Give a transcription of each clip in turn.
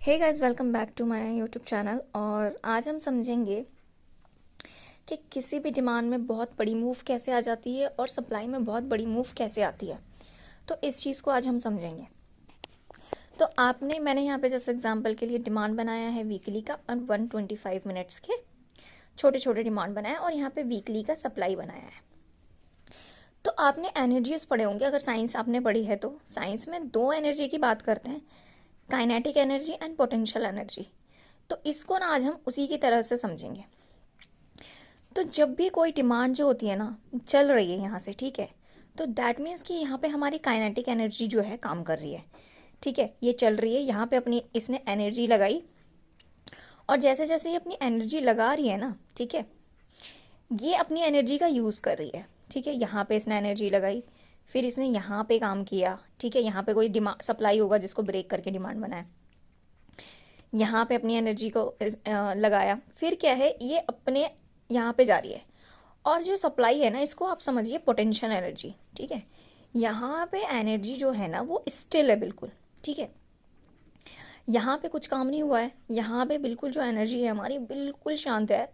Hey guys, welcome back to my YouTube channel. और आज हम समझेंगे कि किसी भी डिमांड में बहुत बड़ी मूव कैसे आ जाती है और सप्लाई में बहुत बड़ी मूव कैसे आती है। तो इस चीज़ को आज हम समझेंगे। तो मैंने यहाँ पे जैसे एग्जांपल के लिए डिमांड बनाया है वीकली का और 125 मिनट्स के छोटे छोटे डिमांड बनाया और यहाँ पे वीकली का सप्लाई बनाया है। तो आपने एनर्जीज पढ़े होंगे, अगर साइंस आपने पढ़ी है तो। साइंस में दो एनर्जी की बात करते हैं, kinetic energy and potential energy. तो इसको ना आज हम उसी की तरह से समझेंगे। तो जब भी कोई डिमांड जो होती है ना चल रही है यहाँ से, ठीक है, तो दैट मीन्स कि यहाँ पे हमारी काइनेटिक एनर्जी जो है काम कर रही है। ठीक है, ये चल रही है, यहाँ पे अपनी इसने एनर्जी लगाई और जैसे जैसे ये अपनी एनर्जी लगा रही है ना, ठीक है, ये अपनी एनर्जी का यूज़ कर रही है। ठीक है, यहाँ पे इसने एनर्जी लगाई, फिर इसने यहाँ पे काम किया। ठीक है, यहाँ पे कोई डिमांड सप्लाई होगा जिसको ब्रेक करके डिमांड बनाए, यहाँ पे अपनी एनर्जी को लगाया, फिर क्या है, ये अपने यहाँ पे जा रही है। और जो सप्लाई है ना, इसको आप समझिए पोटेंशियल एनर्जी। ठीक है, यहाँ पे एनर्जी जो है ना वो स्टिल है बिल्कुल। ठीक है, यहाँ पे कुछ काम नहीं हुआ है, यहाँ पे बिल्कुल जो एनर्जी है हमारी बिल्कुल शांत है।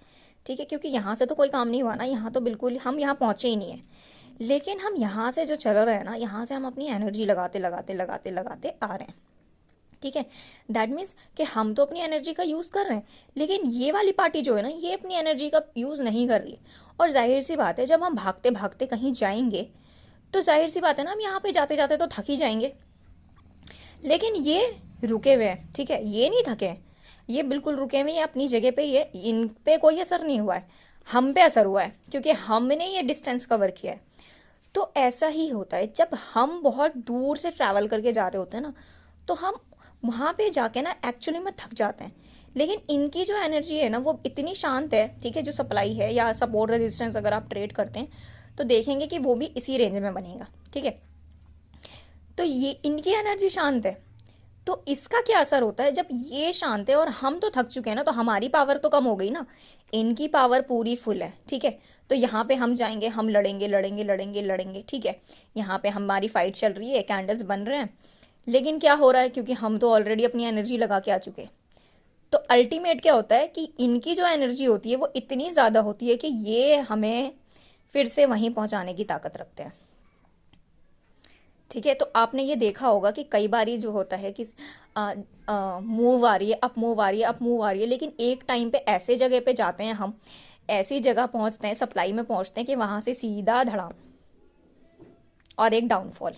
ठीक है, क्योंकि यहाँ से तो कोई काम नहीं हुआ ना, यहाँ तो बिल्कुल हम यहाँ पहुँचे ही नहीं है। लेकिन हम यहाँ से जो चल रहे हैं ना, यहाँ से हम अपनी एनर्जी लगाते लगाते लगाते लगाते आ रहे हैं। ठीक है, दैट मीन्स कि हम तो अपनी एनर्जी का यूज़ कर रहे हैं, लेकिन ये वाली पार्टी जो है ना, ये अपनी एनर्जी का यूज़ नहीं कर रही है। और जाहिर सी बात है, जब हम भागते भागते कहीं जाएंगे तो जाहिर सी बात है ना, हम यहाँ पे जाते जाते तो थक ही जाएंगे। लेकिन ये रुके हुए हैं। ठीक है, ये नहीं थके हैं, ये बिल्कुल रुके हुए हैं अपनी जगह पे। ये इन पे कोई असर नहीं हुआ है, हम पे असर हुआ है क्योंकि हमने ये डिस्टेंस कवर किया है। तो ऐसा ही होता है, जब हम बहुत दूर से ट्रैवल करके जा रहे होते हैं ना, तो हम वहां पे जाके ना एक्चुअली में थक जाते हैं। लेकिन इनकी जो एनर्जी है ना वो इतनी शांत है। ठीक है, जो सप्लाई है या सपोर्ट रेजिस्टेंस अगर आप ट्रेड करते हैं तो देखेंगे कि वो भी इसी रेंज में बनेगा। ठीक है, तो ये इनकी एनर्जी शांत है। तो इसका क्या असर होता है, जब ये शांत है और हम तो थक चुके हैं ना, तो हमारी पावर तो कम हो गई ना, इनकी पावर पूरी फुल है। ठीक है, तो यहाँ पे हम जाएंगे, हम लड़ेंगे लड़ेंगे लड़ेंगे लड़ेंगे। ठीक है, यहाँ पे हमारी फाइट चल रही है, कैंडल्स बन रहे हैं, लेकिन क्या हो रहा है, क्योंकि हम तो ऑलरेडी अपनी एनर्जी लगा के आ चुके हैं। तो अल्टीमेट क्या होता है कि इनकी जो एनर्जी होती है वो इतनी ज़्यादा होती है कि ये हमें फिर से वहीं पहुंचाने की ताकत रखते हैं। ठीक है, तो आपने ये देखा होगा कि कई बार जो होता है कि मूव आ रही है, अप मूव आ रही है, अप मूव आ रही है, लेकिन एक टाइम पे ऐसे जगह पे जाते हैं हम, ऐसी जगह पहुंचते हैं, सप्लाई में पहुंचते हैं कि वहां से सीधा धड़ाम और एक डाउनफॉल।